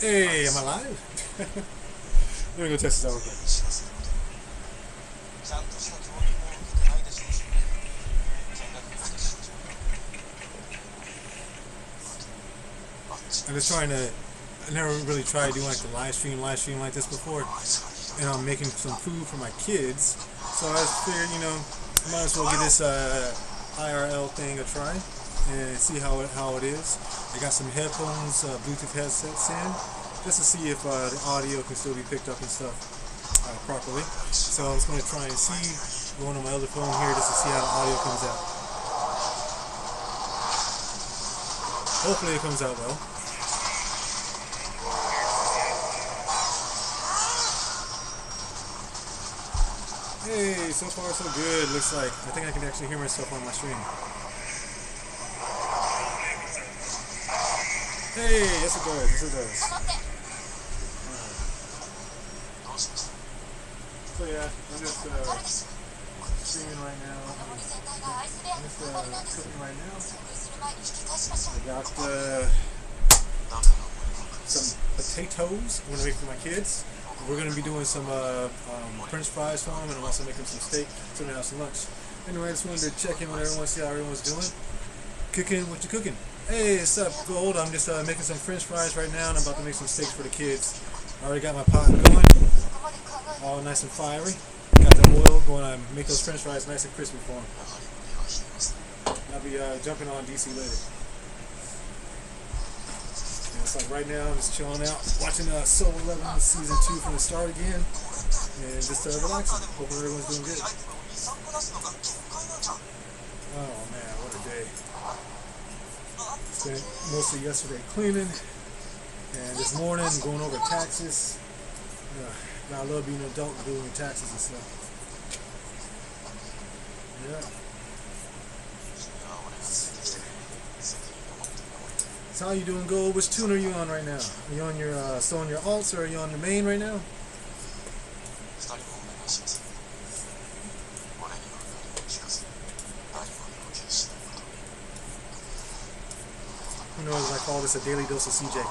Hey, am I live? Let me go test this out real quick. I'm just trying to. I never really tried doing like the live stream like this before, and I'm making some food for my kids. So I just figured, I might as well give this IRL thing a try and see how it is. I got some headphones, Bluetooth headsets in, just to see if the audio can still be picked up and stuff properly. So I'm just going to try and see, going on my other phone here just to see how the audio comes out. Hopefully it comes out well. Hey, so far so good. Looks like I think I can actually hear myself on my stream. Hey, yes it does. Yes it does. So yeah, I'm just streaming right now. I'm just cooking right now. I got some potatoes I'm gonna make for my kids. We're going to be doing some French fries for them, and I'm also making some steak so we have some lunch. Anyway, I just wanted to check in with everyone, see how everyone's doing. Cooking, what you cooking? Hey, what's up, Gold? I'm just making some French fries right now, and I'm about to make some steaks for the kids. I already got my pot going, all nice and fiery. Got the oil going to make those French fries nice and crispy for them. I'll be jumping on DC later. It's like right now I'm just chilling out, watching Soul 11 season 2 from the start again, and just relaxing. Hoping everyone's doing good. Oh man, what a day. Spent mostly yesterday cleaning, and this morning going over taxes. I love being an adult and doing taxes and stuff. Yeah. So how you doing, Gold? Which tune are you on right now? Are you on your still on your alts, or are you on your main right now? Who knows if I call this a daily dose of CJ?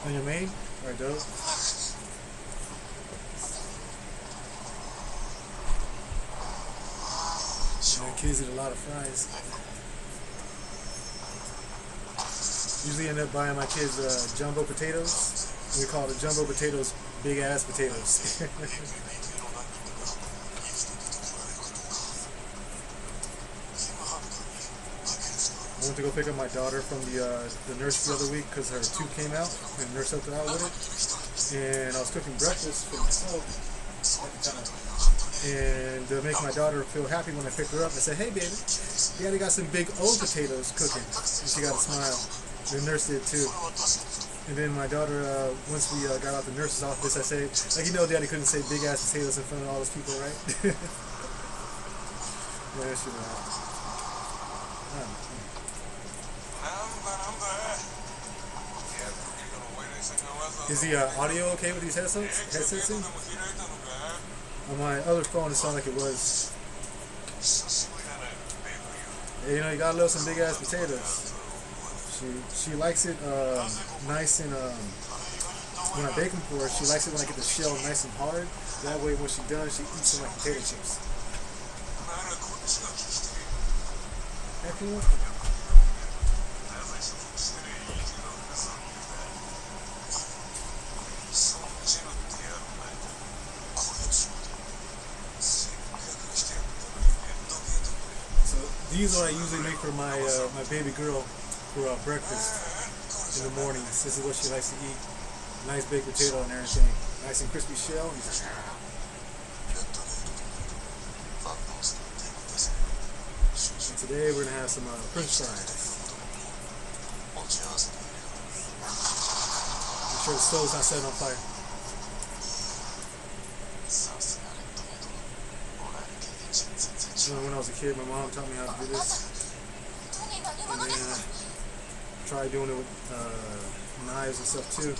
On your main? Alright, dope. My kids eat a lot of fries. Usually end up buying my kids jumbo potatoes. We call the jumbo potatoes big ass potatoes. I went to go pick up my daughter from the nurse the other week because her tooth came out, and the nurse helped her out with it. And I was cooking breakfast for myself at the time. And to make my daughter feel happy when I picked her up, I said, "Hey baby, Daddy got some big old potatoes cooking." And she got a smile. The nurse did too. And then my daughter, once we got out the nurse's office, I said, like, Daddy couldn't say big ass potatoes in front of all those people, right? Yeah, she laughed. Is the audio okay with these headsets in? On my other phone, it sounded like it was. Yeah, you gotta love some big ass potatoes. She likes it nice and when I bake them for her, she likes it when I get the shell nice and hard. That way, when she's done, she eats them like potato chips. So these are what I usually make for my my baby girl for breakfast in the mornings. This is what she likes to eat. Nice baked potato and everything. Nice and crispy shell. And today we're going to have some French fries. Make sure the stove's not set on fire. When I was a kid, my mom taught me how to do this. And then try doing it with knives and stuff too.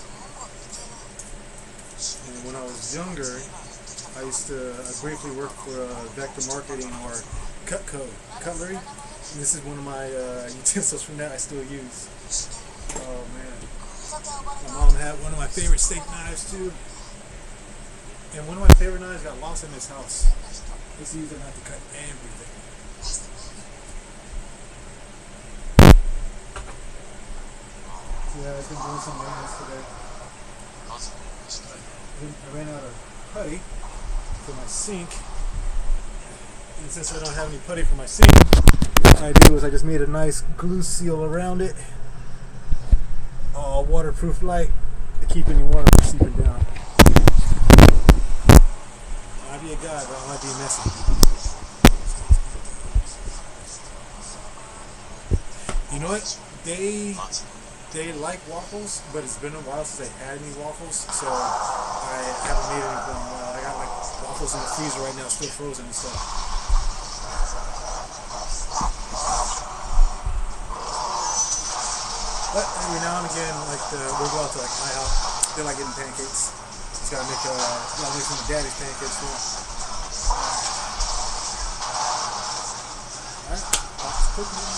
And when I was younger, I briefly work for Vector Marketing or Cutco Cutlery. And this is one of my utensils from that I still use. Oh man. My mom had one of my favorite steak knives too. And one of my favorite knives got lost in this house. I used to use that knife to cut everything. Yeah, I've been doing some maintenance today. I ran out of putty for my sink. And since I don't have any putty for my sink, what I do is I just made a nice glue seal around it. All waterproof like to keep any water from seeping down. I might be a guy, but I might be messy. You know what? They like waffles, but it's been a while since they had any waffles, so I haven't made any for them in a while. I got like waffles in the freezer right now, still frozen and stuff. But every now and again, like we'll go out to like IHOP. They like getting pancakes. Just gotta make some of Daddy's pancakes for them. All right, Pop's cooking.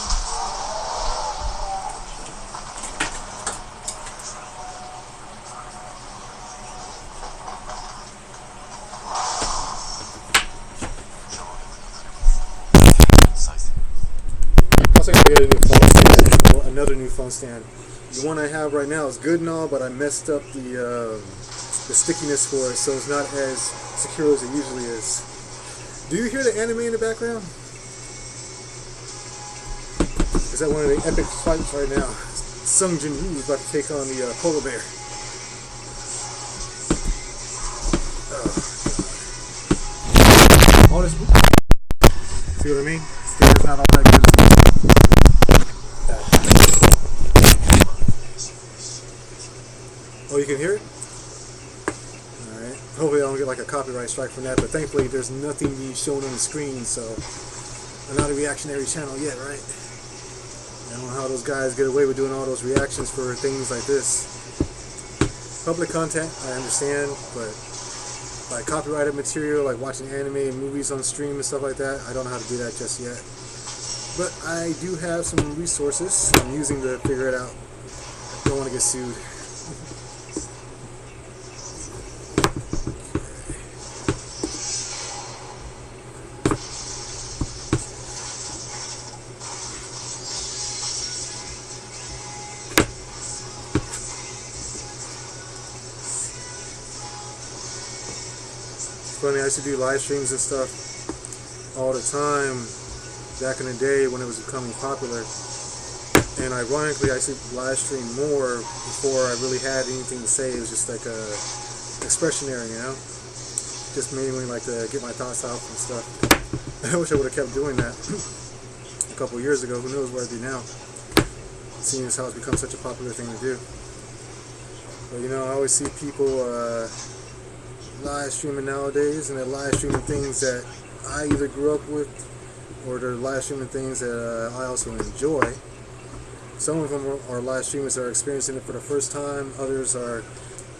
Another new phone stand. The one I have right now is good and all, but I messed up the stickiness for it, so it's not as secure as it usually is. Do you hear the anime in the background? Is that one of the epic fights right now? Sung Jin Woo is about to take on the polar bear. See what I mean? It's not all that good. Oh, you can hear it? Alright. Hopefully I don't get like a copyright strike from that, but thankfully there's nothing being shown on the screen, so I'm not a reactionary channel yet, right? I don't know how those guys get away with doing all those reactions for things like this. Public content, I understand, but like copyrighted material, like watching anime and movies on stream and stuff like that, I don't know how to do that just yet. But I do have some resources I'm using to figure it out. I don't want to get sued. Funny, I used to do live streams and stuff all the time back in the day when it was becoming popular, and ironically I used to live stream more before I really had anything to say. It was just like expressionary, you know, just mainly like to get my thoughts out and stuff. I wish I would have kept doing that a couple of years ago. Who knows what I'd be now, seeing as how it's become such a popular thing to do. But you know, I always see people live streaming nowadays, and they're live streaming things that I either grew up with, or they're live streaming things that I also enjoy. Some of them are live streamers that are experiencing it for the first time. Others are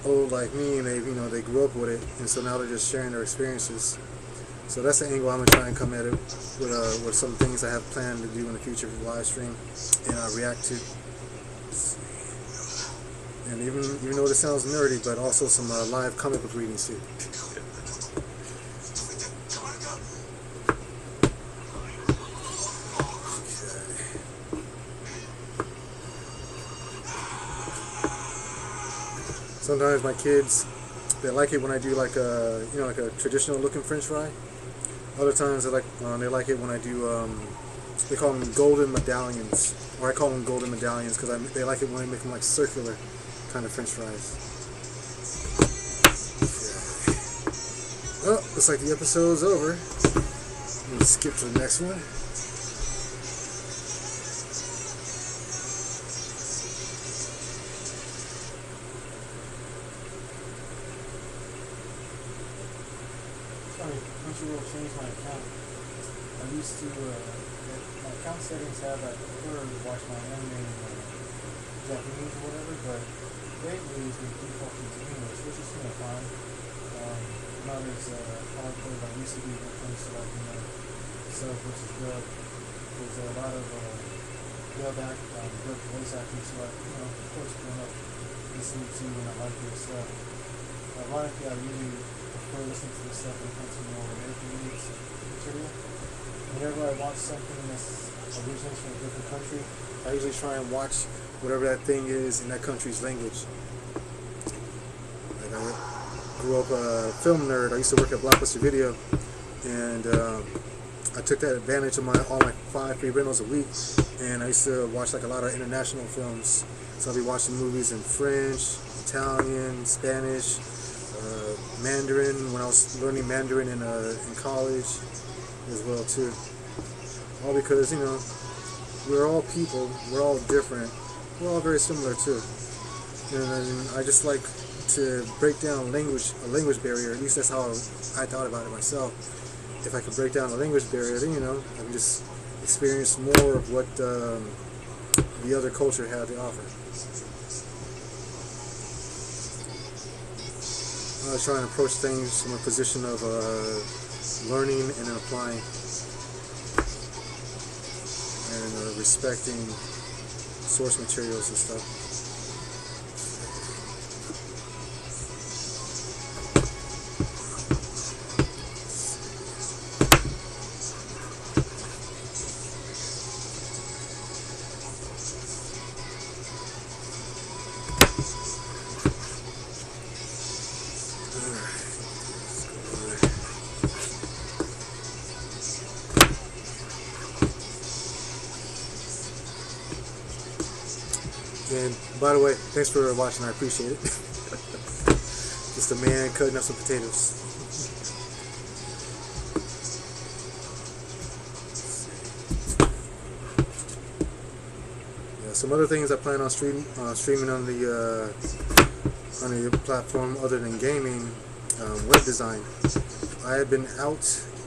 old like me, and they grew up with it, and so now they're just sharing their experiences. So that's the angle I'm gonna try and come at it with some things I have planned to do in the future for live stream and react to. And even though this sounds nerdy, but also some live comic book readings too. Sometimes my kids, they like it when I do like a like a traditional looking French fry. Other times they like it when I do they call them golden medallions, or I call them golden medallions because they like it when I make them like circular kind of French fries. Okay. Oh, looks like the episode's over. Let me skip to the next one. Sorry, Crunchyroll changed my account. I used to, my account settings have I prefer to watch my anime in Japanese or whatever, but lately it's been defaulting to English, which is kind of fine. Not as hardcore as I used to be when it comes to like, stuff, which is good. There's a lot of scale back, good voice acting. So of course, growing up listening to and I like their stuff. Ironically, I really prefer listening to this stuff when it comes to more American-made material. Whenever I watch something that's originates from a different country, I usually try and watch whatever that thing is in that country's language. Like I grew up a film nerd. I used to work at Blockbuster Video, and I took that advantage of all my 5 free rentals a week, and I used to watch like a lot of international films. So I'll be watching movies in French, Italian, Spanish, Mandarin when I was learning Mandarin in college as well too. All because we're all people, we're all different, we're all very similar too. And I just like to break down a language barrier. At least that's how I thought about it myself. If I could break down a language barrier, then I can just experience more of what the other culture had to offer. I was trying to approach things from a position of learning and then applying, and respecting source materials and stuff. And by the way, thanks for watching, I appreciate it. Just a man cutting up some potatoes. Yeah, some other things I plan on streaming on the platform other than gaming, web design. I have been out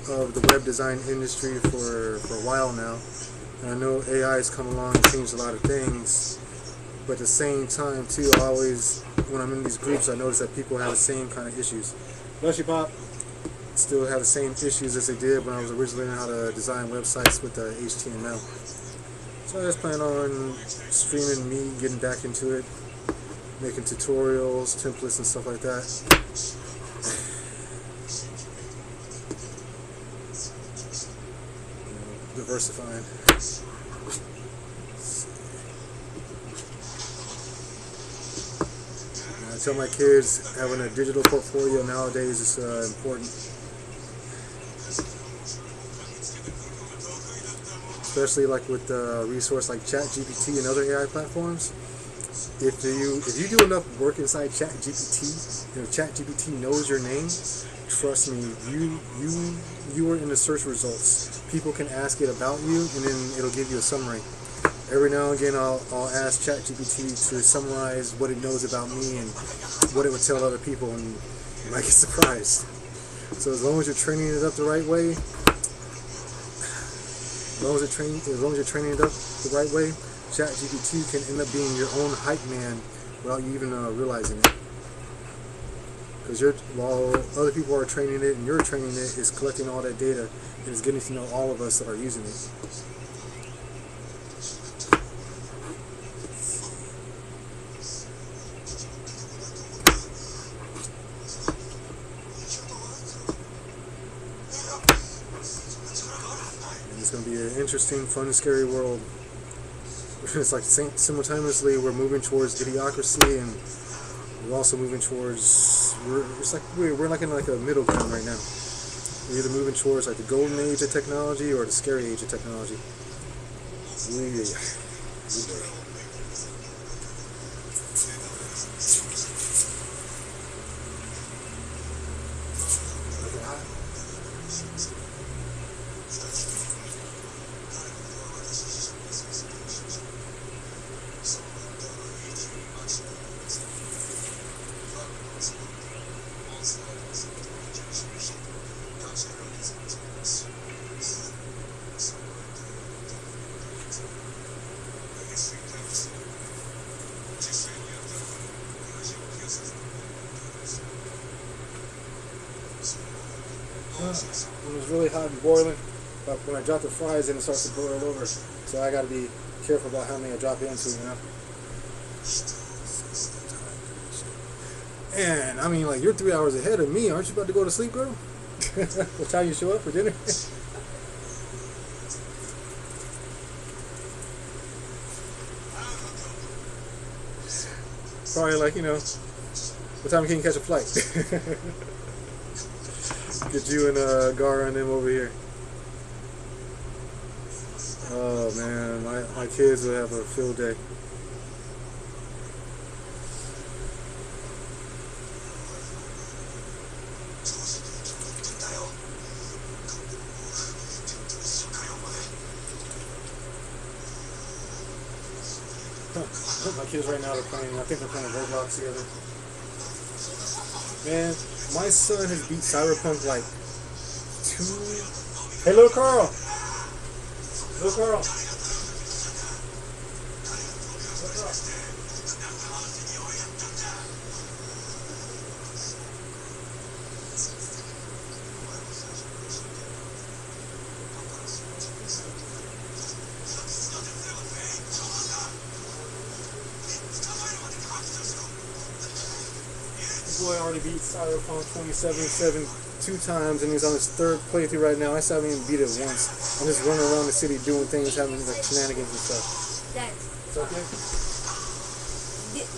of the web design industry for a while now, and I know AI has come along and changed a lot of things. But at the same time, too, when I'm in these groups, I notice that people have the same kind of issues. Bless you, Pop. Still have the same issues as they did when I was originally learning how to design websites with HTML. So I just plan on streaming me getting back into it, making tutorials, templates, and stuff like that. Diversifying. I tell my kids having a digital portfolio nowadays is important, especially like with a resource like ChatGPT and other AI platforms. If you do enough work inside ChatGPT, ChatGPT knows your name. Trust me, you are in the search results. People can ask it about you, and then it'll give you a summary. Every now and again, I'll ask ChatGPT to summarize what it knows about me and what it would tell other people, and you might get surprised. So as long as you're training it up the right way, ChatGPT can end up being your own hype man without you even realizing it. Because while other people are training it and you're training it, it's collecting all that data and it's getting to know all of us that are using it. It's going to be an interesting, fun, and scary world. It's like simultaneously we're moving towards idiocracy, and we're also moving towards we're like in like a middle ground right now. We're either moving towards like the golden age of technology or the scary age of technology. When it's really hot and boiling, but when I drop the fries in, it starts to boil over. So I gotta be careful about how many I drop into, you know. And I mean, like, you're 3 hours ahead of me. Aren't you about to go to sleep, girl? What time you show up for dinner? Probably like, you know, what time can you catch a flight? Get you and Gara and them over here. Oh man, my kids will have a field day. My kids right now are playing, I think they're playing Roblox together. Man, my son has beat Cyberpunk like 2... Hey, little Carl! Little Carl! Boy already beat Cyberpunk 2077 2 times, and he's on his 3rd playthrough right now. I still haven't even beat it once. I'm just running around the city doing things, having like shenanigans and stuff. Dad, It's okay?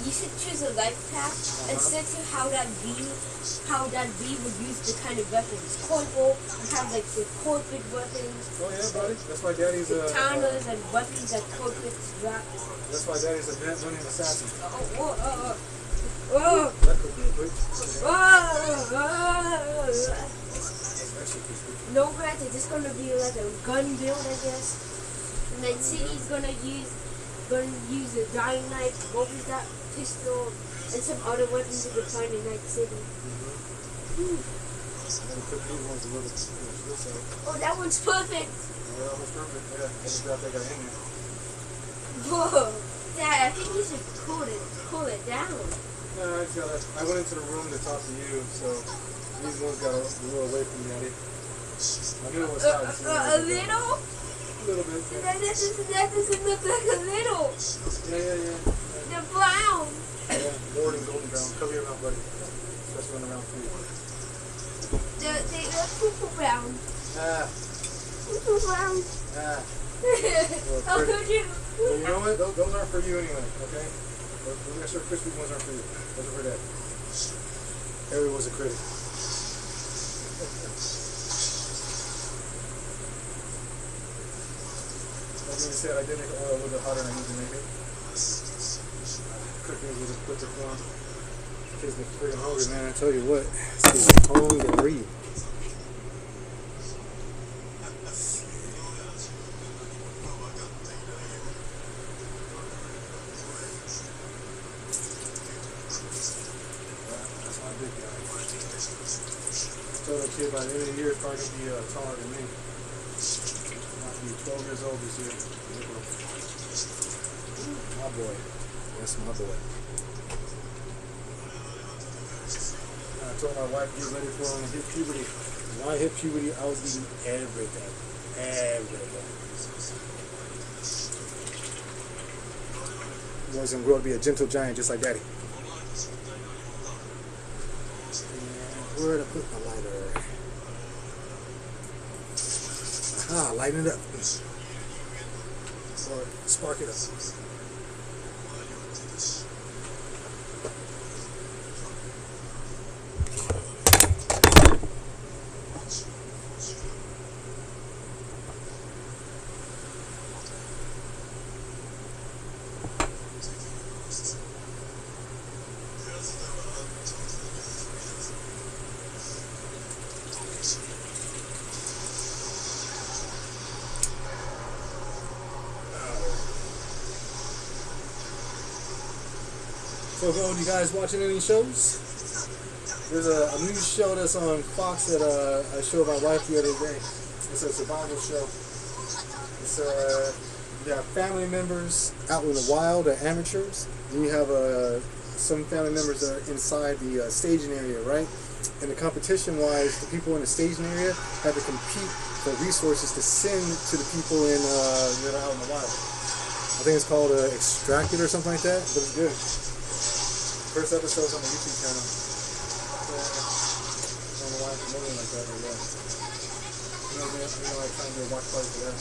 you should choose a life path and set to how that bee would use the kind of weapons. Corvo would have like the corporate weapons. Oh yeah, buddy. That's why Daddy's Katanas and weapons that corporate drop. that's why Daddy's a winning assassin. Whoa. That could be quick. No, granted, it's gonna be like a gun build, I guess. And then City's gonna use a dying knife, what was that, pistol, and some other weapons you could find in Night City. Oh, that one's perfect. Yeah, that one's perfect. Yeah, I just got that guy in there. Whoa, Dad, I think you should cool it down. No, I went into the room to talk to you, so these ones got a little away from Daddy. I knew it was hot. A little? A little bit. Yeah. That doesn't look like a little. Yeah. They're brown. Yeah, Lord and golden brown. Cover your mouth, buddy. Let's run around for you. They're purple brown. Purple brown. How could you? Well, you know what? Those aren't for you anyway, okay? Those extra crispy ones aren't for you. Those are for Dad. Harry was a critic. That being said, I did make the oil a little bit hotter than I usually make it. Cooking was a quicker form. Kids get freaking hungry, man. I tell you what, kids get hungry. Told that kid by the end of the year, it's probably going to be taller than me. I'll be 12 years old this year. My boy. That's my boy. I told my wife to get ready for when I hit puberty. When I hit puberty, I was eating everything. Everything. I was going to grow up to be a gentle giant just like Daddy. Where to put my lighter? Aha, lighten it up. Or spark it up. So, you guys watching any shows? There's a new show that's on Fox that I showed my wife the other day. It's a survival show. It's you have family members out in the wild, or amateurs. And you have some family members that are inside the staging area, right? And the competition-wise, the people in the staging area have to compete for resources to send to the people in that are out in the wild. I think it's called Extracted or something like that, but it's good. First episode's on the YouTube channel. I don't know why I'm promoting like that, but yeah. I try and do a watch party for that.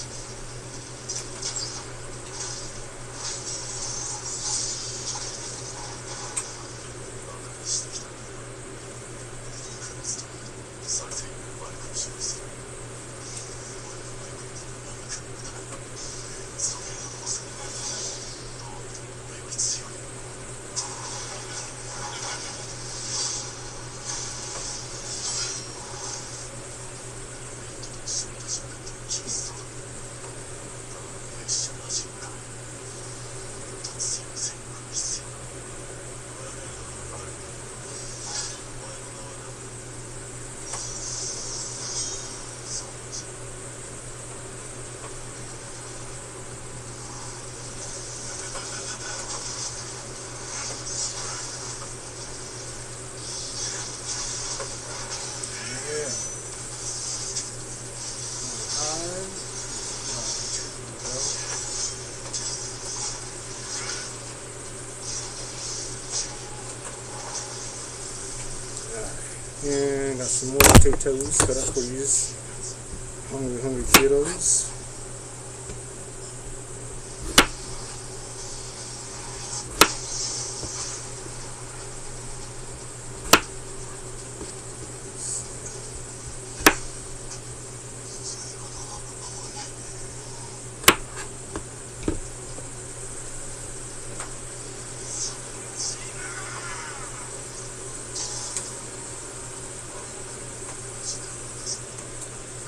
And got some more potatoes cut up for these hungry kiddos.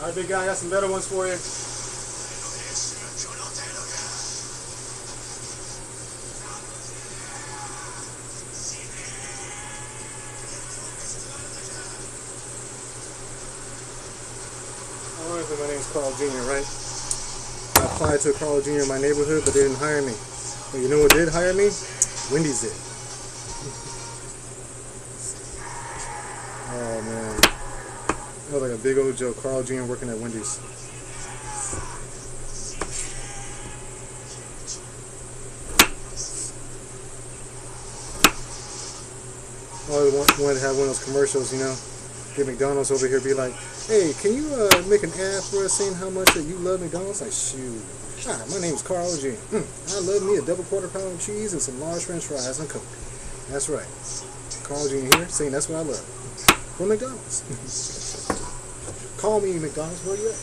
Alright, big guy, I got some better ones for you. Honestly, my name's Carl Jr., right? I applied to Carl Jr. in my neighborhood, but they didn't hire me. But you know what did hire me? Wendy's did. Oh, man. That was like a big old joke. Carl Jr. working at Wendy's. I always wanted to have one of those commercials, you know. Get McDonald's over here be like, hey, can you make an ad for us saying how much that you love McDonald's? Like, shoot. Hi, my name's Carl Jr. I love me a double quarter pound of cheese and some large french fries and Coke. That's right. Carl Jr. here saying that's what I love. From McDonald's. Call me, McDonald's. Where you at?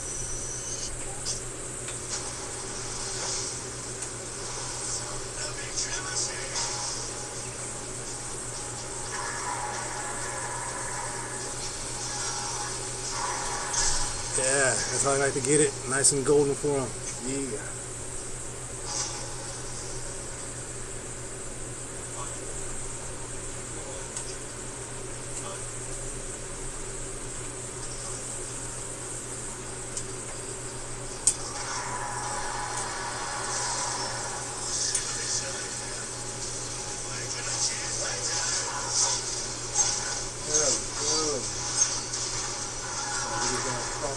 Yeah, that's how I like to get it. Nice and golden for them. Yeah.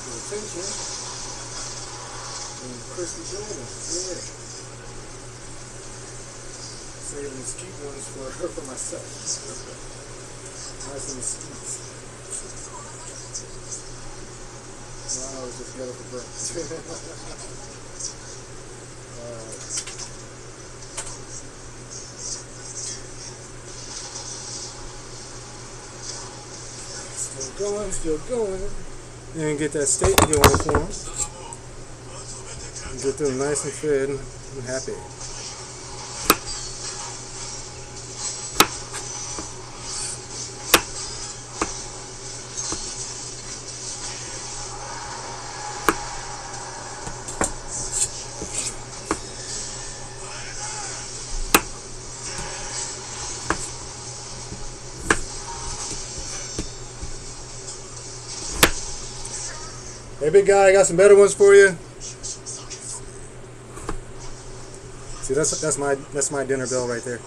Attention and crispy golden, yeah. Saving the skeet ones for myself. Nice and skeets. Now it's just yellow for breakfast. Still going. And get that steak going for them. Get them nice and fed and happy. Hey, big guy, I got some better ones for you. See, that's my dinner bell right there.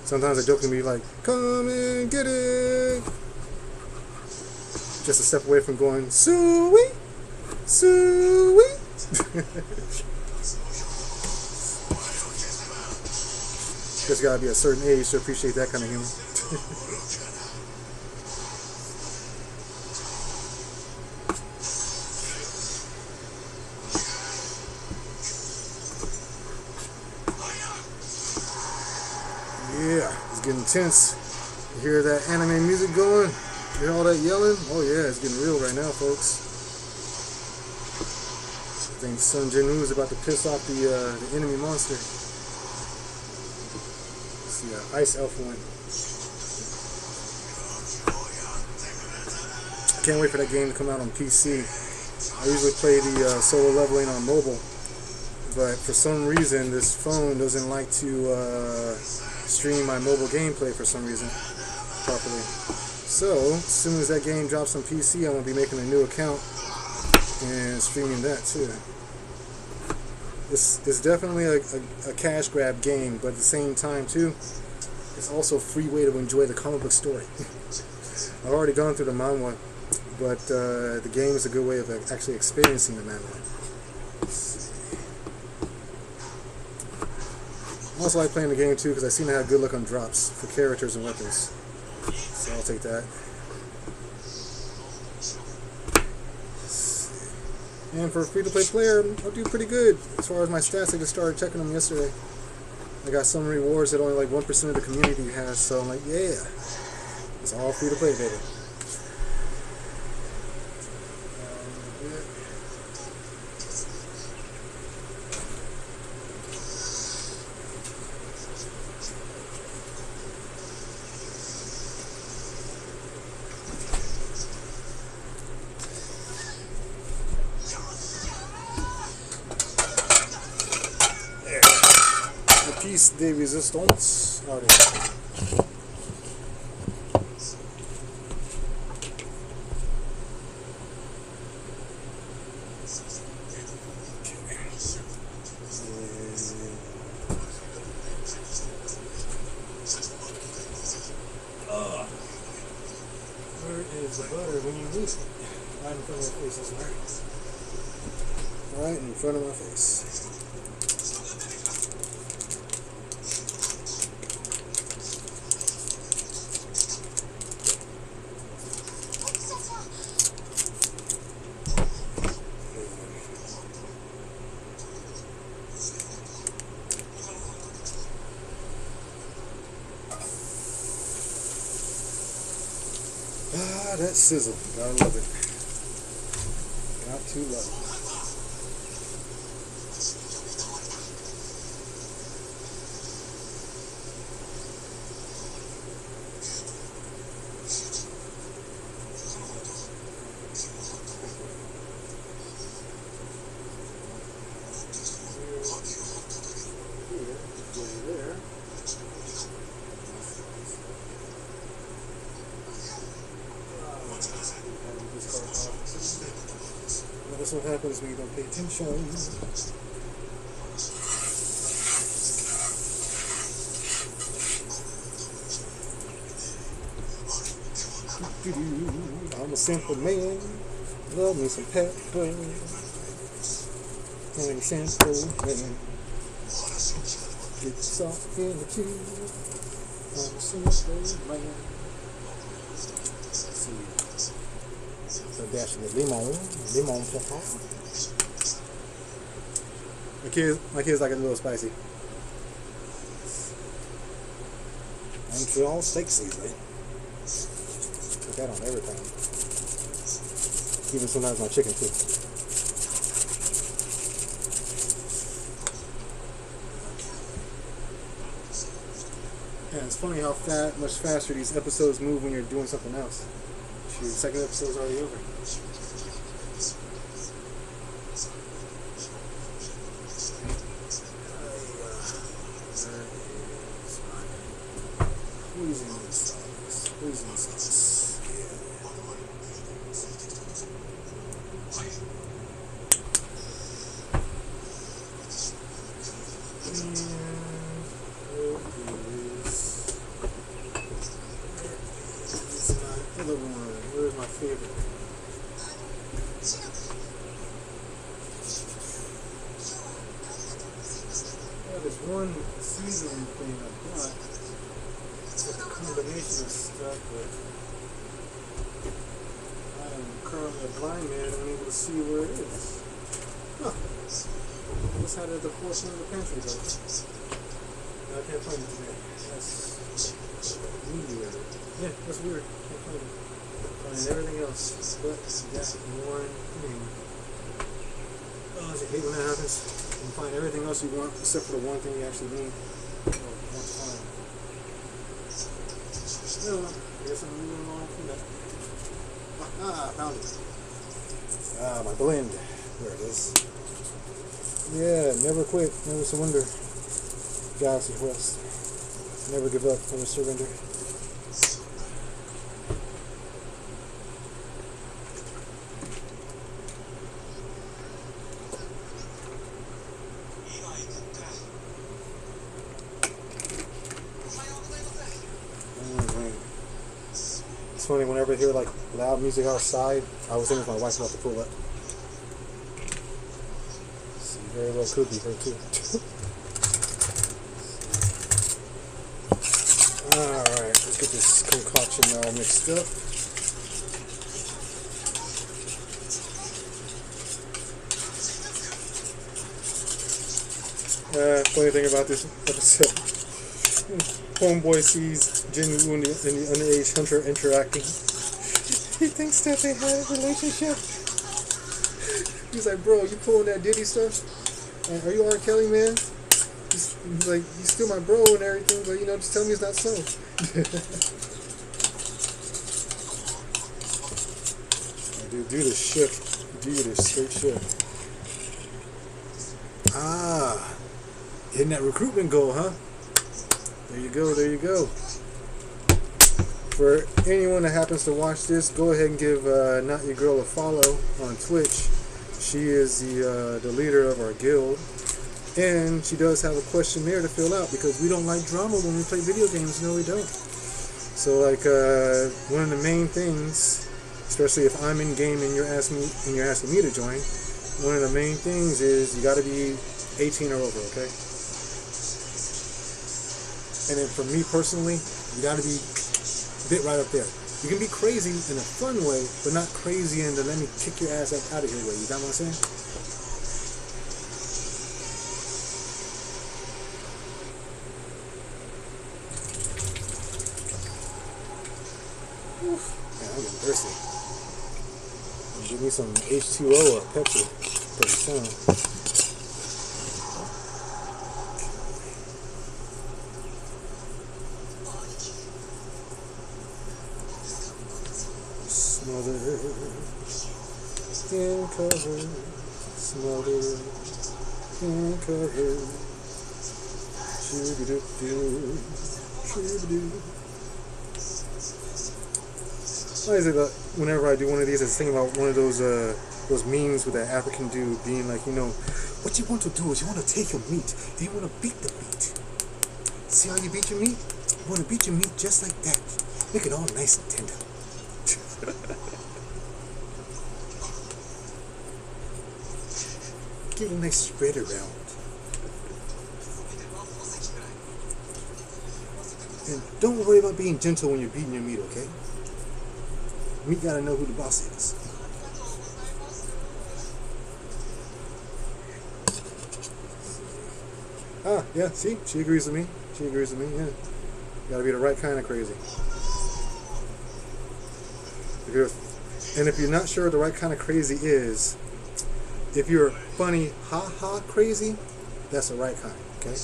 Sometimes I joke to me like, "Come and get it." Just a step away from going, "Suey, Sweet. Just gotta be a certain age to appreciate that kind of humor. Yeah, it's getting tense. You hear that anime music going? You hear all that yelling? Oh yeah, it's getting real right now, folks. I think Sun Jinwoo is about to piss off the enemy monster. Let's see, Ice Elf one. I can't wait for that game to come out on PC. I usually play the solo leveling on mobile, but for some reason this phone doesn't like to stream my mobile gameplay for some reason properly. So as soon as that game drops on PC, I'm gonna be making a new account and streaming that too. It's definitely a cash grab game, but at the same time too, it's also a free way to enjoy the comic book story. I've already gone through the manhwa, but the game is a good way of actually experiencing the manhwa. I also like playing the game too because I seem to have good luck on drops for characters and weapons. So I'll take that. And for a free-to-play player, I'll do pretty good. As far as my stats, I just started checking them yesterday. I got some rewards that only like 1% of the community has, so I'm like, yeah. It's all free-to-play, baby. Piece de resistance. Oh, there. Where is the butter when you need it? Right in front of my face, that's right. Right in front of my face. Ah, that sizzle. Gotta love it. Got to love it. That's what happens when you don't pay attention. I'm a simple man. Love me some pepper. I'm a simple man. Get soft in the tube. I'm a simple man. Let's see. So dash of lemon pepper. My kids like it a little spicy. Montreal steak seasoning. Put that on everything. Even sometimes my chicken too. Yeah, it's funny how much faster these episodes move when you're doing something else. Shoot, the second episode's already over. Squeezing sauce. Yeah. Other one. Where's my favorite? this one seasoning thing I bought. It's a combination of stuff, but I am currently a blind man and unable to see where it is. Huh. I just had it at the forefront of the pantry though. No, I can't find it today. That's weird. Yeah, that's weird. Can't find it. Find everything else but that one thing. Oh, I hate when that happens. You can find everything else you want except for the one thing you actually need. Oh, want to find. No, I guess I'm moving along from that. Ah, found it. Ah, my blend. There it is. Yeah, never quit, never surrender. Galaxy Quest. Never give up, never surrender. It's funny, whenever I hear like loud music outside, I was thinking my wife's about to pull up. See, very well could be her too. Alright, let's get this concoction all mixed up. Funny thing about this episode. Homeboy sees Jinwoo and the underage hunter interacting. He thinks that they have a relationship. He's like, bro, you pulling that Diddy stuff? And are you R. Kelly, man? He's like, you still my bro and everything, but you know, just tell me it's not so. Dude, do this shit. Do this straight shit. Ah, hitting that recruitment goal, huh? There you go, there you go. For anyone that happens to watch this, go ahead and give Not Your Girl a follow on Twitch. She is the leader of our guild. And she does have a questionnaire to fill out because we don't like drama when we play video games. No, we don't. So like one of the main things, especially if I'm in game and you're asking me to join, one of the main things is you got to be 18 or over, okay? And then for me personally, you got to be a bit right up there. You can be crazy in a fun way, but not crazy in the let me kick your ass out of here way. You got what I'm saying? Man, I'm getting thirsty. Give me some H2O or Pepsi pretty soon. Smothered in cover, smothered in cover. Shoo-be-doo-doo, shoo-be-doo. Why is it that whenever I do one of these, I was thinking about one of those memes with that African dude being like, you know, what you want to do is you want to take your meat and you want to beat the meat. See how you beat your meat? You want to beat your meat just like that. Make it all nice and tender. Get a nice spread around. And don't worry about being gentle when you're beating your meat, okay? Meat gotta know who the boss is. Ah, yeah, see? She agrees with me. She agrees with me, yeah. Gotta be the right kind of crazy. And if you're not sure what the right kind of crazy is, if you're funny, ha-ha crazy, that's the right kind, okay?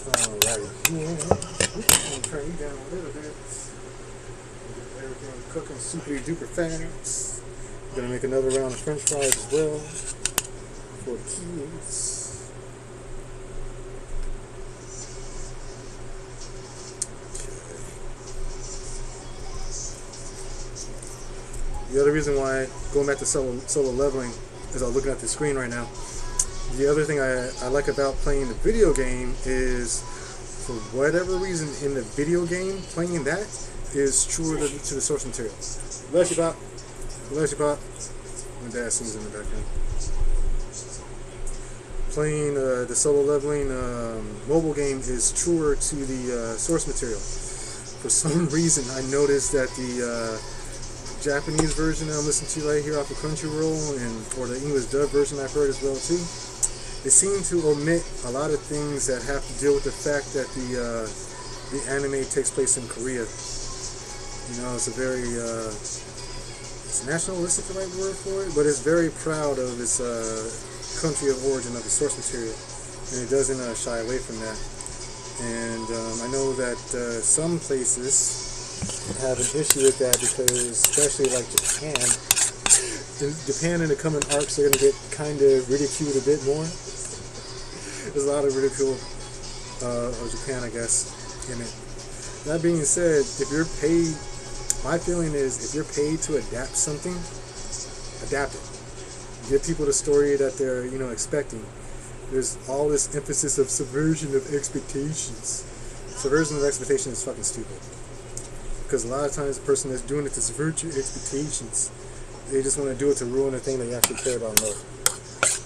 Alright, yeah. Turn you down a little bit. Get everything cooking super duper fast. Gonna make another round of French fries as well for the kids. The other reason why, going back to solo leveling, is I'm looking at the screen right now. The other thing I like about playing the video game is, for whatever reason in the video game, playing that, is truer to the source material. Bless you, Pop. Bless you, Pop. My dad sings in the background. Playing the solo leveling mobile game is truer to the source material. For some reason, I noticed that the Japanese version that I'm listening to right here off of Crunchyroll, or the English dub version I've heard as well too, they seem to omit a lot of things that have to deal with the fact that the anime takes place in Korea. You know, it's a very it's nationalistic, the right word for it, but it's very proud of its country of origin of the source material, and it doesn't shy away from that. And I know that some places have an issue with that because, especially like Japan in the coming arcs are going to get kind of ridiculed a bit more. There's a lot of ridicule of Japan, I guess, in it. That being said, if you're paid, my feeling is if you're paid to adapt something, adapt it. Give people the story that they're, expecting. There's all this emphasis of subversion of expectations. Subversion of expectations is fucking stupid. Because a lot of times the person that's doing it to subvert your expectations, they just want to do it to ruin the thing that you actually care about and love,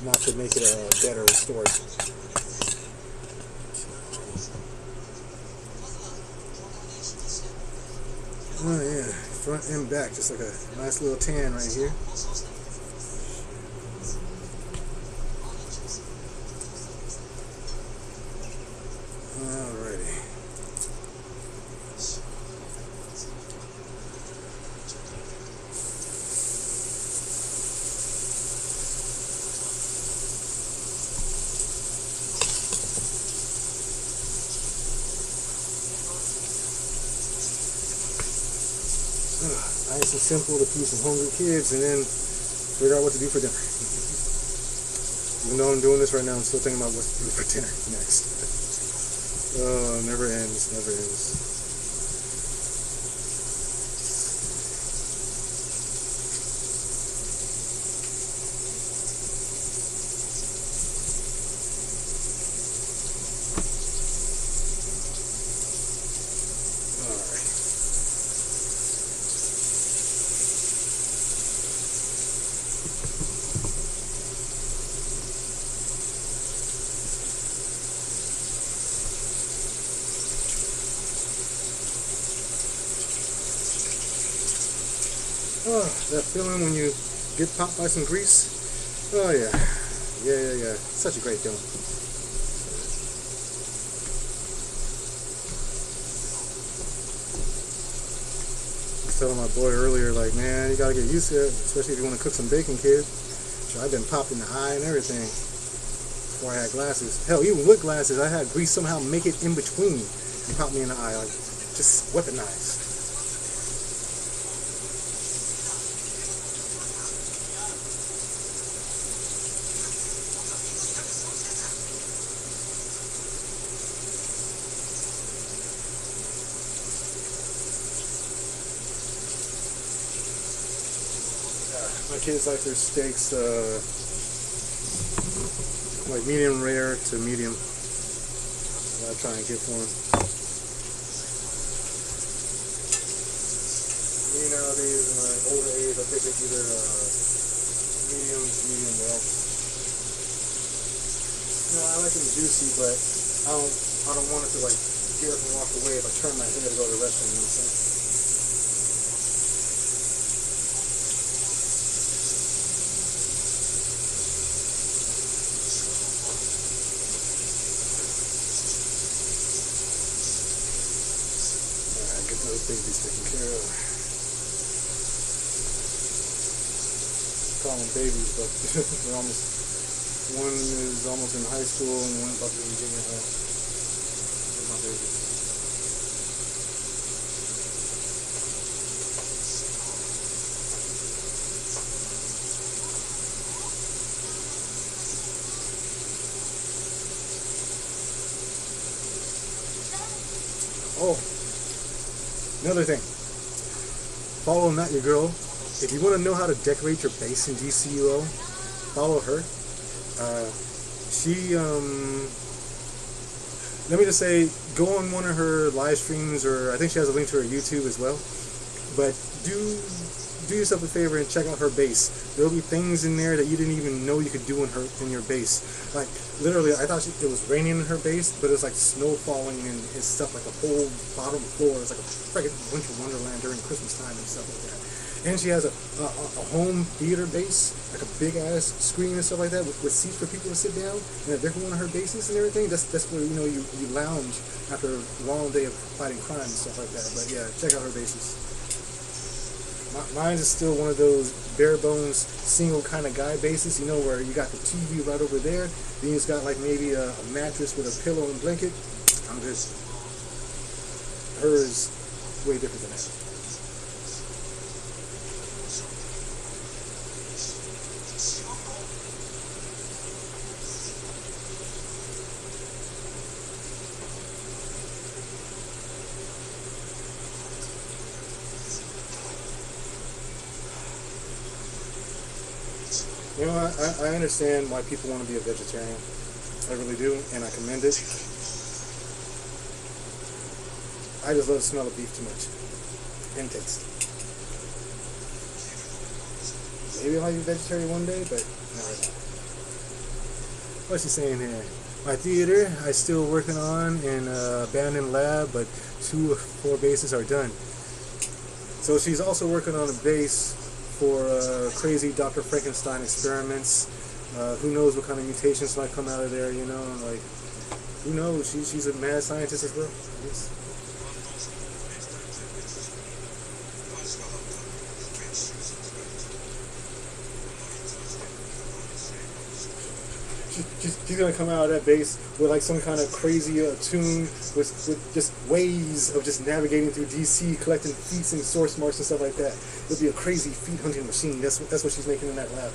not to make it a better story. Oh yeah, front and back, just like a nice little tan right here. Alrighty. Nice and simple to feed some hungry kids and then figure out what to do for dinner. Even though I'm doing this right now, I'm still thinking about what to do for dinner next. Oh, never ends, never ends. Oh, that feeling when you get popped by some grease. Oh yeah. Yeah. Such a great feeling. I was telling my boy earlier, like, man, you gotta get used to it, especially if you want to cook some bacon, kid. So I've been popped in the eye and everything before I had glasses. Hell, even with glasses, I had grease somehow make it in between and pop me in the eye, like, just weaponized. My kids like their steaks like medium rare to medium. So I try and get for them. Me nowadays in my older age, I think it's either medium to medium well. I like them juicy, but I don't want it to like get up and walk away if I turn my head to go to the restroom. You know what I'm saying? Those babies taken care of. Call them babies, but they're almost. One is almost in high school, and one about to be in junior high. They're my babies. Oh. Another thing, follow Not Your Girl. If you want to know how to decorate your base in DCUO, follow her. She let me just say, go on one of her live streams, or I think she has a link to her YouTube as well. But do yourself a favor and check out her bass. There'll be things in there that you didn't even know you could do in your bass. Like literally, I thought it was raining in her bass, but it was like snow falling and stuff. Like the whole bottom floor. It's like a freaking winter wonderland during Christmas time and stuff like that. And she has a home theater bass, like a big ass screen and stuff like that, with seats for people to sit down. And they're one of her basses and everything. That's where you lounge after a long day of fighting crime and stuff like that. But yeah, check out her basses. Mine is still one of those bare bones single kind of guy bases, you know, where you got the TV right over there, then you just got like maybe a mattress with a pillow and blanket. I'm good. Hers is way different than that. You know, I understand why people want to be a vegetarian. I really do, and I commend it. I just love the smell of beef too much. And taste. Maybe I might be vegetarian one day, but not right now. What's she saying here? My theater, I still working on an abandoned lab, but 2 or 4 bases are done. So she's also working on a base for crazy Dr. Frankenstein experiments. Who knows what kind of mutations might come out of there, you know? Like, who knows? She's a mad scientist as well. Yes. She's gonna come out of that base with like some kind of crazy tune with just ways of just navigating through DC, collecting feats and source marks and stuff like that. It'll be a crazy feat hunting machine. That's what she's making in that lab.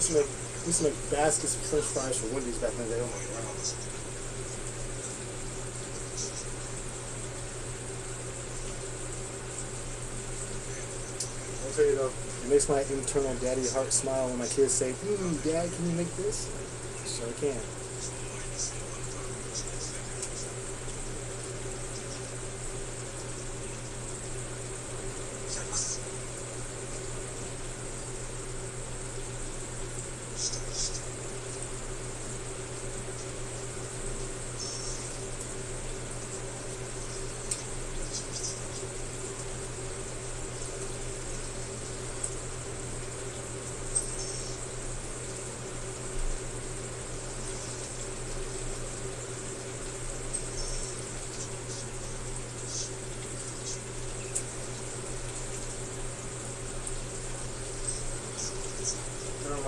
We used to make baskets of French fries for Wendy's back in the day. Oh my god. I'll tell you though, it makes my internal daddy heart smile when my kids say, Dad, can you make this? I sure can.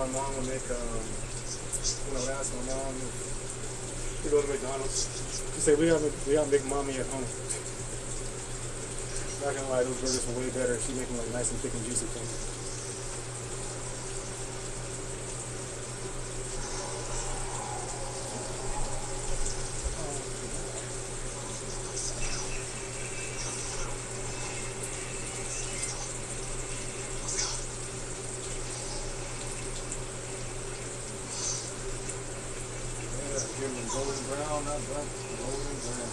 My mom would make, when I would ask my mom to go to McDonald's, she'd say, we got McMommy at home. Not gonna lie, those burgers were way better. She'd make them like nice and thick and juicy things. Give them golden brown, not black, golden brown.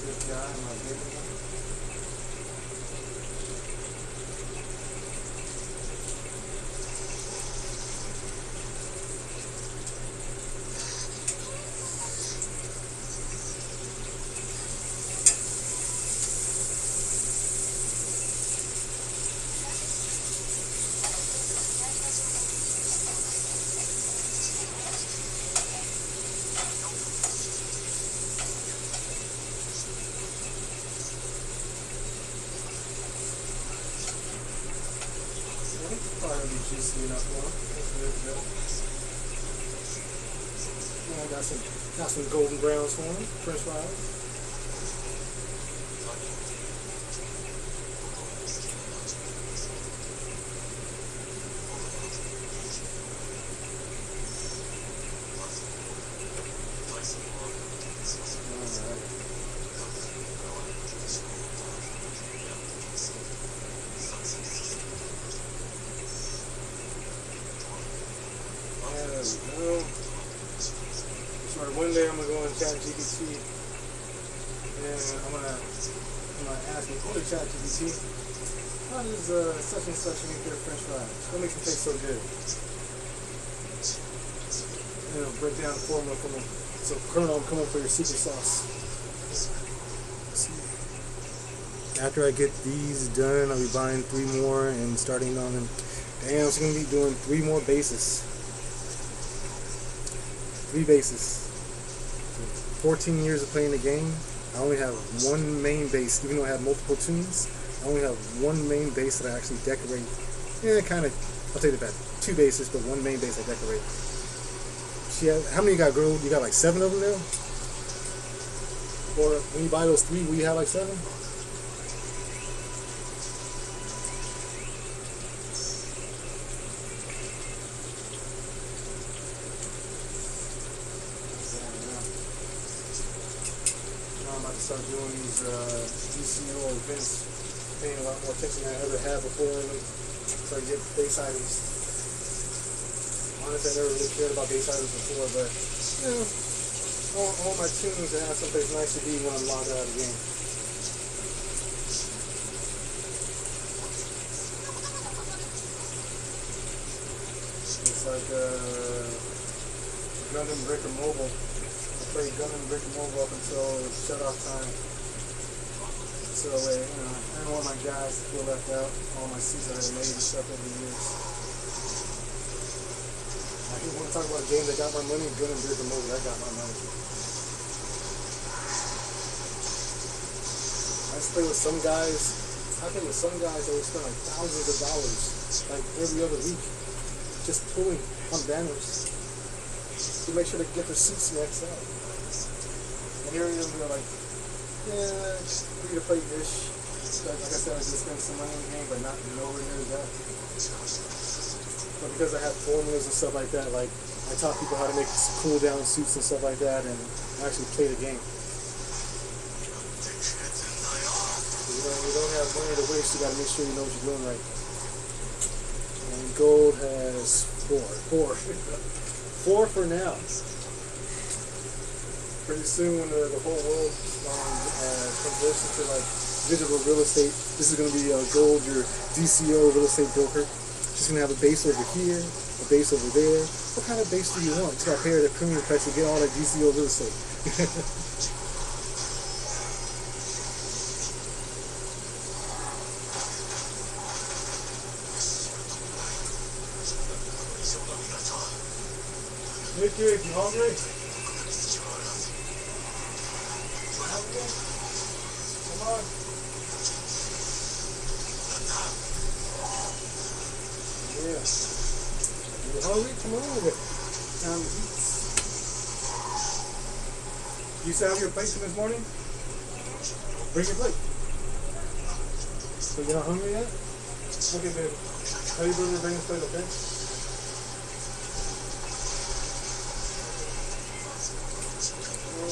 Good guy, my baby. juicy enough for them. And I got some golden browns for them, French fries. One day I'm gonna go on ChatGPT and I'm gonna ask him, "Oh, ChatGPT, how does such and such make their French fries? What makes them taste so good?" And I'll break down the formula for them. So, Colonel, I'm coming for your secret sauce. After I get these done, I'll be buying 3 more and starting on them. Damn, I'm gonna be doing 3 more bases. 3 bases. 14 years of playing the game, I only have 1 main base. Even though I have multiple tunes, I only have 1 main base that I actually decorate. Yeah, kind of. I'll take it back. 2 bases, but 1 main base I decorate. How many you got, girl? You got like 7 of them now? Or when you buy those 3, will you have like 7? Start doing these DCO events, paying a lot more attention than I ever had before, and start getting base items. Honestly, I never really cared about base items before, but you know, all my tunes to have someplace nice to be when I'm logged out of the game. It's like Gundam Breaker Mobile. Played Gundam Breaker Mobile up until shut-off time. So, I didn't want my guys to feel left out. All my seats that I made and stuff over the years. I didn't want to talk about a game that got my money. Gundam Breaker Mobile, that got my money. I used to play with some guys. I played with some guys that would spend like thousands of dollars, like every other week, just pulling on banners to make sure they get their seats maxed out. And here they're like, yeah, free to play ish. Like I said, I just spent some money on the game, but not nowhere near that. But because I have formulas and stuff like that, like I taught people how to make cool down suits and stuff like that, and actually play the game. You don't have money to waste. You got to make sure you know what you're doing right. And gold has 4 for now. Pretty soon, when the whole world converts into like digital real estate, this is going to be gold, your DCO real estate broker. She's going to have a base over here, a base over there. What kind of base do you want? You got to pay her the premium price to get all that DCO real estate. Mickey, you hungry? Come on. Yeah. You hungry? Come on with it. Time to eat. You still have your plate from this morning? Bring your plate. So you're not hungry yet? Okay, baby. How you doing to bring this plate, okay?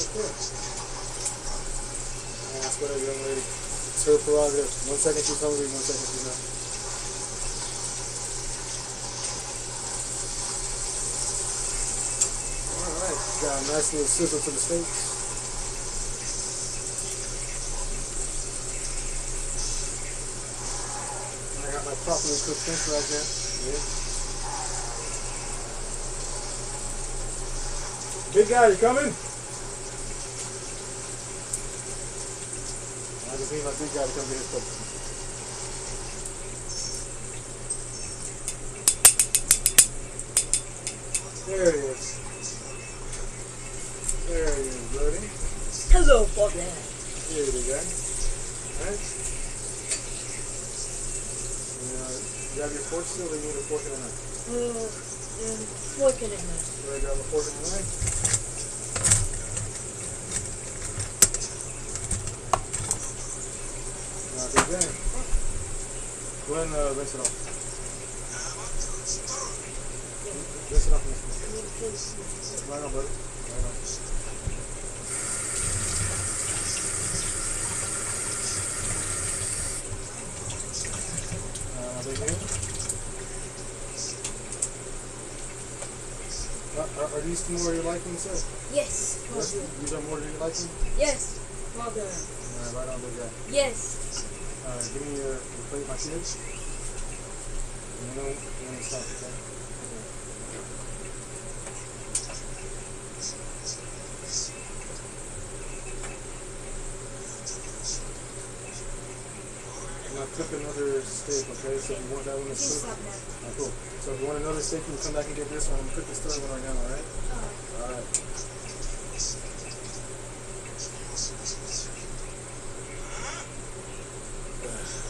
Okay. That's what a young lady. It's her prerogative. 1 second she's hungry, 1 second she's not. Alright, got a nice little sizzle to the steaks. And I got my properly cooked french fries now. Yeah. Big guy, you coming? I just need my big guy to come get his cook. There he is. There he is, buddy. Hello, Bobby. There you go. Alright. You have your fork still, or you need a fork and a knife? Fork and a knife. You ready to grab a fork and a knife? Not too bad. Go ahead and rinse it off. Rinse it off, miss. Right on, buddy. Right on. Right here. Are these more to your liking, sir? Yes. These are more to your liking? Yes. Well done. Alright, right on, big guy. Yes. Give me your plate, my kids. And then we stop, okay? I'm gonna cook another steak, okay? So if you want that one to cook. Alright, cool. So if you want another steak, you can come back and get this one. I'm gonna cook this third one right now, alright? Alright.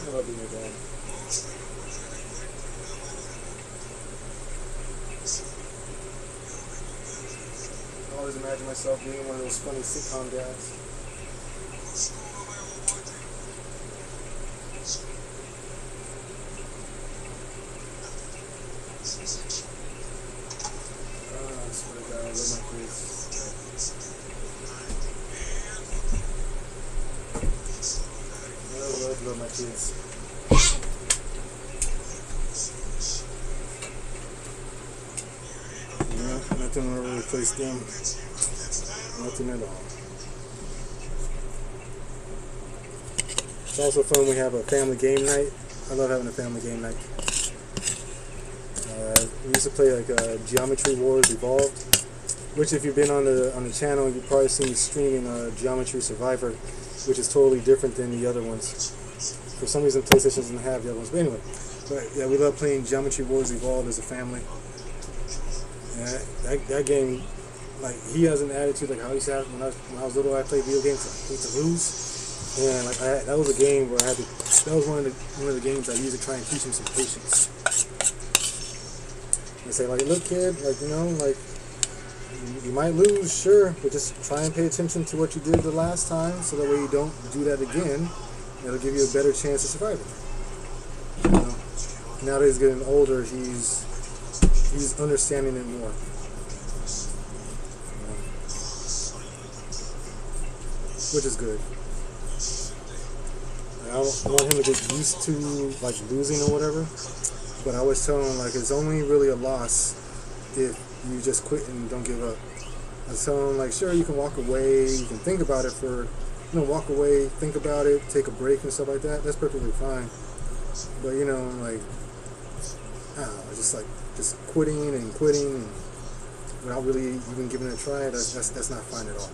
I love being your dad. I always imagine myself being one of those funny sitcom dads. I swear to God, I love my kids. I love my kids. Yeah, nothing will replace them. Nothing at all. It's also fun when we have a family game night. I love having a family game night. We used to play like Geometry Wars Evolved, which if you've been on the channel, you've probably seen me streaming Geometry Survivor, which is totally different than the other ones. For some reason, PlayStation doesn't have the other ones. But anyway, yeah, we love playing Geometry Wars Evolved as a family. And that game, like, he has an attitude like how he used to have when I was little. I played video games. I hate to lose. And like that was a game where I had to. That was one of the games I used to try and teach him some patience. And say like, look, kid, like like you might lose, sure, but just try and pay attention to what you did the last time, so that way you don't do that again. It'll give you a better chance of surviving. Now that he's getting older, he's understanding it more. Which is good. I don't want him to get used to like losing or whatever, but I always tell him like it's only really a loss if you just quit and don't give up. I tell him like, sure, you can walk away, you can think about it for, walk away, think about it, take a break and stuff like that. That's perfectly fine. But like, I don't know, just quitting and without really even giving it a try. That's not fine at all.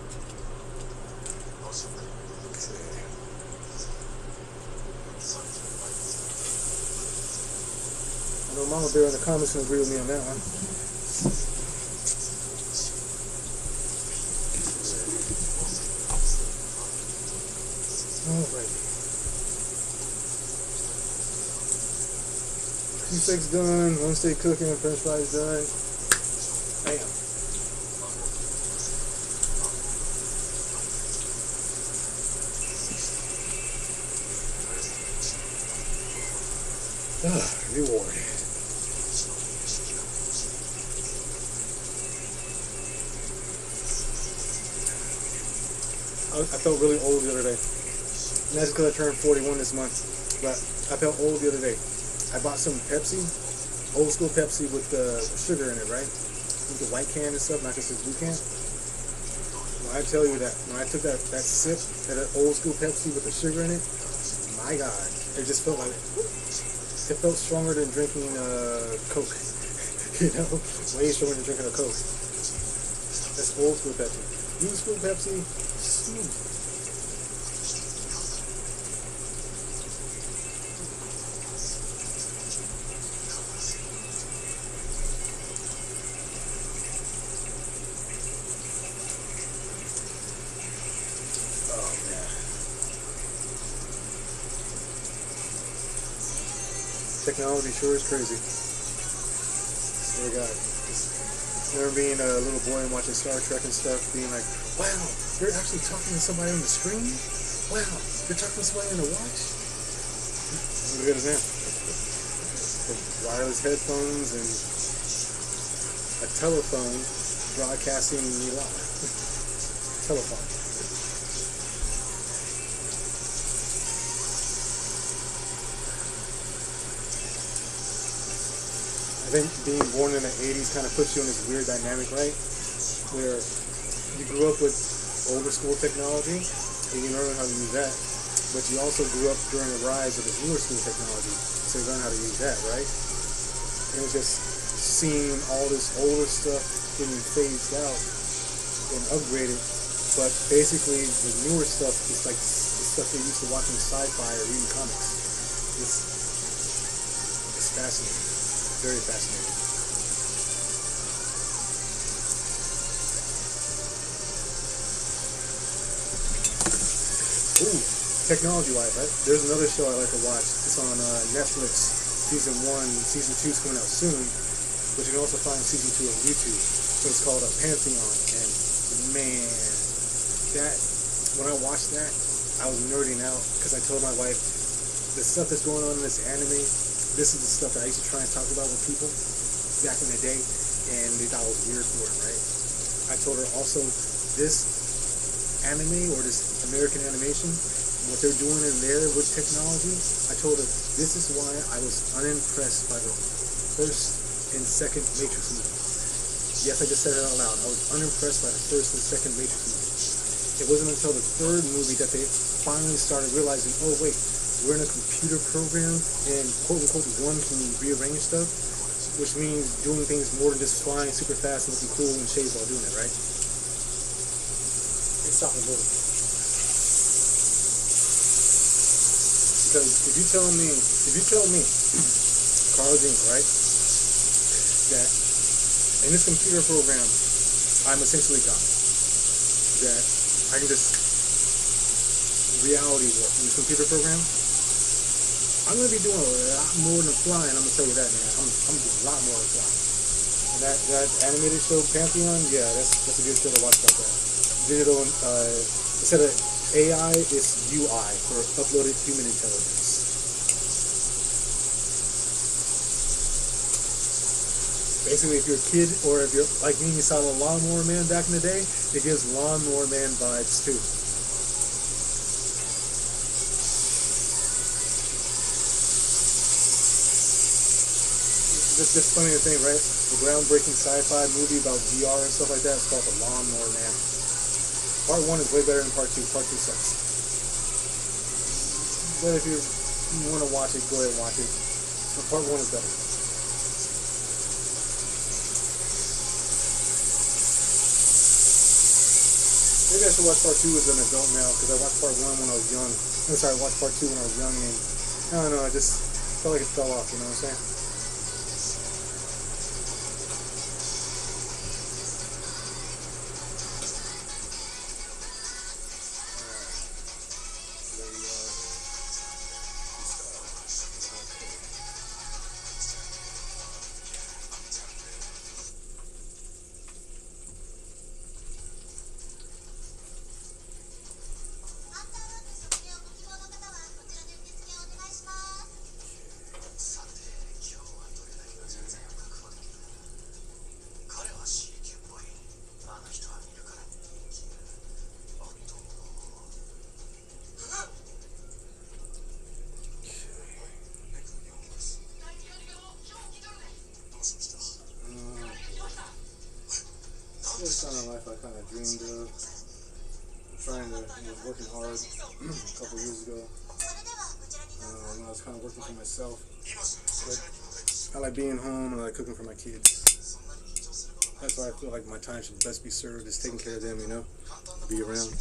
I know Mama Bear in the comments can agree with me on that one. Alright. 2 steaks done, 1 steak cooking, french fries done. Bam. Reward. I felt really old the other day. And that's because I turned 41 this month. But I felt old the other day. I bought some Pepsi, old school Pepsi with the sugar in it, right? With the white can and stuff, not just this blue can. Well, I tell you that when I took that sip at an old school Pepsi with the sugar in it, my God, it just felt like, it felt stronger than drinking Coke. Way stronger than drinking a Coke. That's old school Pepsi. New school Pepsi, smooth. Technology sure is crazy. Swear to God. Remember being a little boy and watching Star Trek and stuff, being like, wow, you're actually talking to somebody on the screen? Wow, you're talking to somebody on the watch? Look at it now. Wireless headphones and a telephone broadcasting you live. Telephone. I think being born in the 80s kind of puts you in this weird dynamic, right? Where you grew up with older school technology and you learn how to use that, but you also grew up during the rise of this newer school technology, so you learn how to use that, right? And it's just seeing all this older stuff getting phased out and upgraded, but basically the newer stuff is like the stuff they used to watching sci-fi or reading comics. It's fascinating. Very fascinating. Ooh, technology-wise, right? There's another show I like to watch. It's on Netflix. Season 1, Season 2 is coming out soon, but you can also find Season 2 on YouTube. But it's called Pantheon, and man, that when I watched that, I was nerding out because I told my wife the stuff that's going on in this anime. This is the stuff that I used to try and talk about with people back in the day, and they thought it was weird for it, right? I told her also, this anime or this American animation, what they're doing in there with technology, I told her this is why I was unimpressed by the first and second Matrix movie. Yes, I just said it out loud. I was unimpressed by the first and second Matrix movie. It wasn't until the third movie that they finally started realizing, oh wait, we're in a computer program and quote-unquote one can rearrange stuff, which means doing things more than just flying super fast and looking cool and shades while doing it, right? It stopped the movie. Because if you tell me, Carl Jean, right, that in this computer program, I'm essentially God. That I can just reality warp in this computer program, I'm going to be doing a lot more than flying. I'm going to tell you that, man. I'm going to do a lot more than flying. And that animated show, Pantheon, yeah, that's a good show to watch about that. Digital, instead of AI, it's UI, for uploaded human intelligence. Basically, if you're a kid, or if you're like me and you saw the Lawnmower Man back in the day, it gives Lawnmower Man vibes too. It's funny to think, right? The groundbreaking sci-fi movie about VR and stuff like that is called The Lawnmower Man. Part 1 is way better than Part 2. Part 2 sucks. But if you want to watch it, go ahead and watch it. But Part 1 is better. Maybe I should watch Part 2 as an adult now, because I watched Part 1 when I was young. I'm sorry, I watched Part 2 when I was young, and I don't know, I just felt like it fell off, you know what I'm saying? This kind of life I kind of dreamed of. I was working hard a couple years ago. When I was kind of working for myself. But I like being home and I like cooking for my kids. That's why I feel like my time should best be served is taking care of them, you know, be around.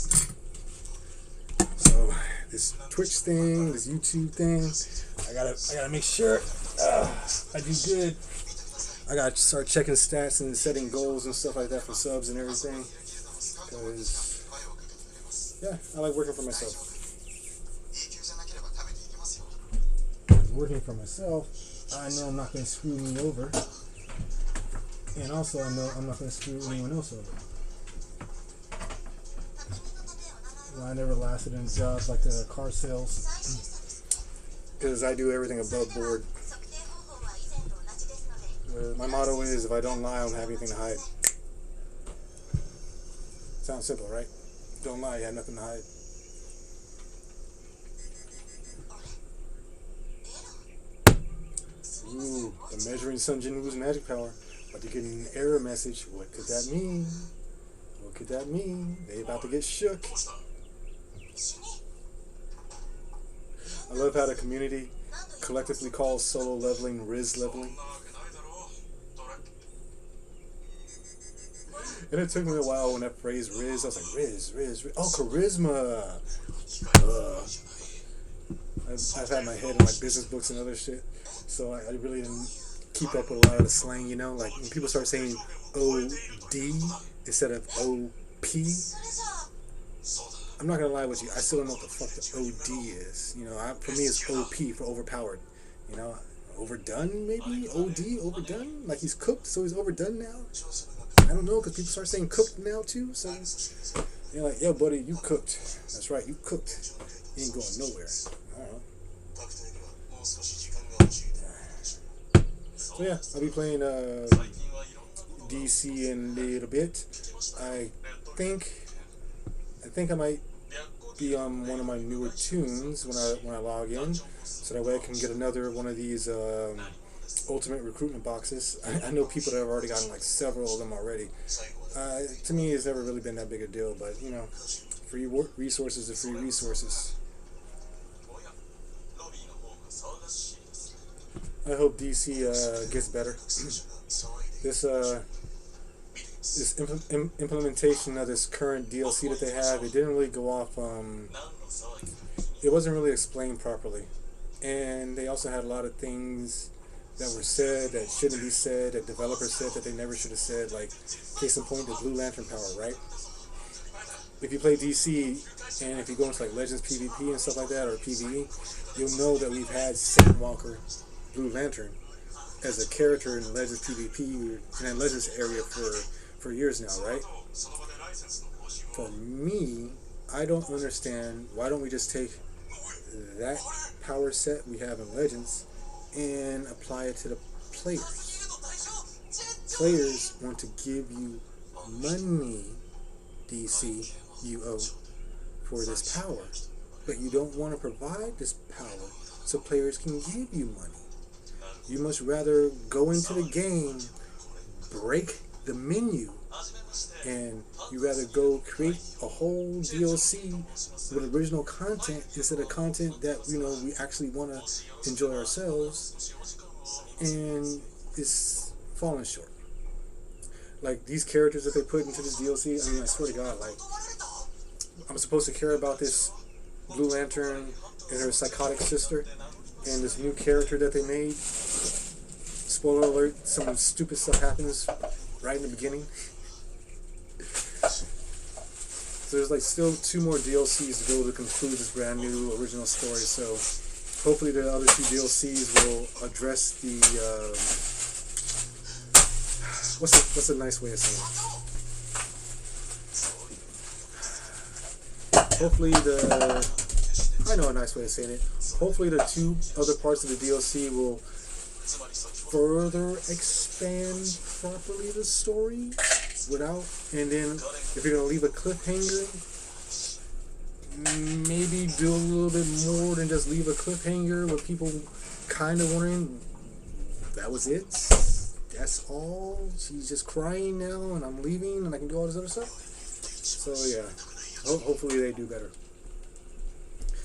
So this Twitch thing, this YouTube thing, I gotta make sure I do good. I gotta start checking stats and setting goals and stuff like that for subs and everything. Because, yeah, I like working for myself. Working for myself I know I'm not going to screw me over. And also I know I'm not going to screw anyone else over. Well, I never lasted in jobs like the car sales. Because I do everything above board. My motto is, if I don't lie, I don't have anything to hide. Sounds simple, right? Don't lie, you have nothing to hide. Ooh, the Measuring Sun Jinwoo's magic power. About to get an error message. What could that mean? What could that mean? They about to get shook. I love how the community collectively calls solo leveling Riz leveling. And it took me a while when that phrase Riz, I was like, Riz. Oh, charisma. I've had my head in like business books and other shit. So I really didn't keep up with a lot of the slang, you know? Like when people start saying OD instead of OP, I'm not going to lie with you. I still don't know what the fuck the OD is. You know, for me it's OP for overpowered. You know, overdone maybe? OD, overdone? Like he's cooked, so he's overdone now? I don't know, because people start saying cooked now too. So you're like, yo, buddy, you cooked. That's right, you cooked. You ain't going nowhere. I don't know. So yeah, I'll be playing DC in a little bit. I think I might be on one of my newer tunes when I log in, so that way I can get another one of these ultimate recruitment boxes. I know people that have already gotten like several of them already. To me, it's never really been that big a deal, but you know, free resources are free resources. I hope DC gets better. This implementation of this current DLC that they have, it didn't really go off. It wasn't really explained properly, and they also had a lot of things that were said that shouldn't be said, that developers said that they never should have said. Like, case in point, the Blue Lantern power, right? If you play DC, and if you go into like Legends PvP and stuff like that, or PvE, you'll know that we've had Sandwalker Blue Lantern as a character in Legends PvP and in Legends area for years now, right? For me, I don't understand, why don't we just take that power set we have in Legends and apply it to the players? Players want to give you money, DC, you owe, for this power, but you don't want to provide this power so players can give you money. You must rather go into the game, break the menu, and you rather go create a whole DLC with original content instead of content that, you know, we actually want to enjoy ourselves, and it's falling short. Like these characters that they put into this DLC, I mean, I swear to God, like, I'm supposed to care about this Blue Lantern and her psychotic sister and this new character that they made. Spoiler alert, some stupid stuff happens right in the beginning. So there's like still 2 more DLCs to go to conclude this brand new original story. So hopefully the other 2 DLCs will address the what's a nice way of saying it? Hopefully I know a nice way of saying it. Hopefully the 2 other parts of the DLC will further expand properly the story without, and then if you're going to leave a cliffhanger, maybe do a little bit more than just leave a cliffhanger with people kind of wondering, that was it? That's all? She's just crying now and I'm leaving and I can do all this other stuff? So yeah, hopefully they do better.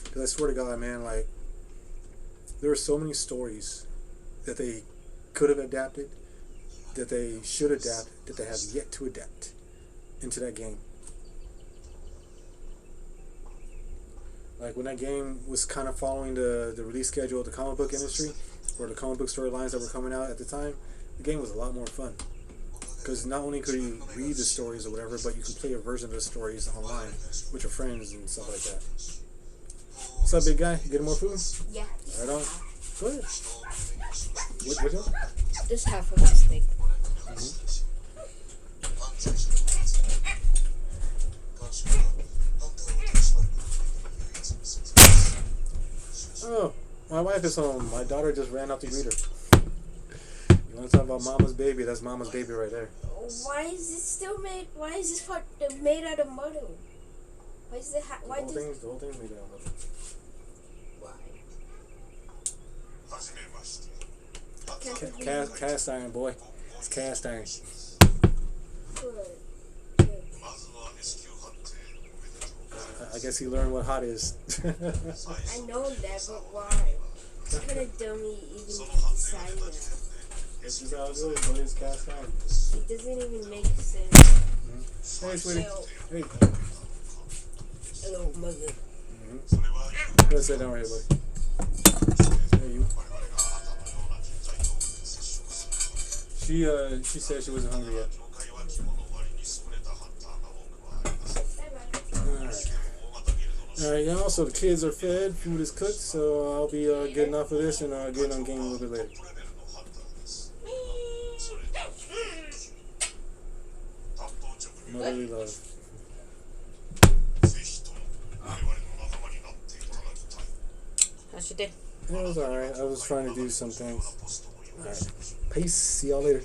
Because I swear to God, man, like, there are so many stories that they could have adapted, that they should adapt, that they have yet to adapt into that game. Like when that game was kind of following the release schedule of the comic book industry, or the comic book storylines that were coming out at the time, the game was a lot more fun. Because not only could you read the stories or whatever, but you can play a version of the stories online with your friends and stuff like that. What's up, big guy? You getting more food? Yeah. Right on. Go ahead. Which one? Just half of the steak. Oh, my wife is home. My daughter just ran out to greet her. You want to talk about mama's baby? That's mama's baby right there. Why is it still made? Why is this part made out of metal? Why is it? Why The does? whole thing's made out of metal. Why? Cast iron, boy. It's cast iron. Good. I guess he learned what hot is. I know that, but why? What kind of dummy even decide that? This is how it goes, but it's cast iron. It doesn't even make sense. Hey, sweetie. Hey. Hello, mother. Go sit down right here, buddy. Hey, you. She said she wasn't hungry yet. Alright, y'all, so the kids are fed, food is cooked, so I'll be getting off of this and getting on game a little bit later. Motherly love. How's your day? It was alright. I was trying to do some things. Alright. Peace. See y'all later.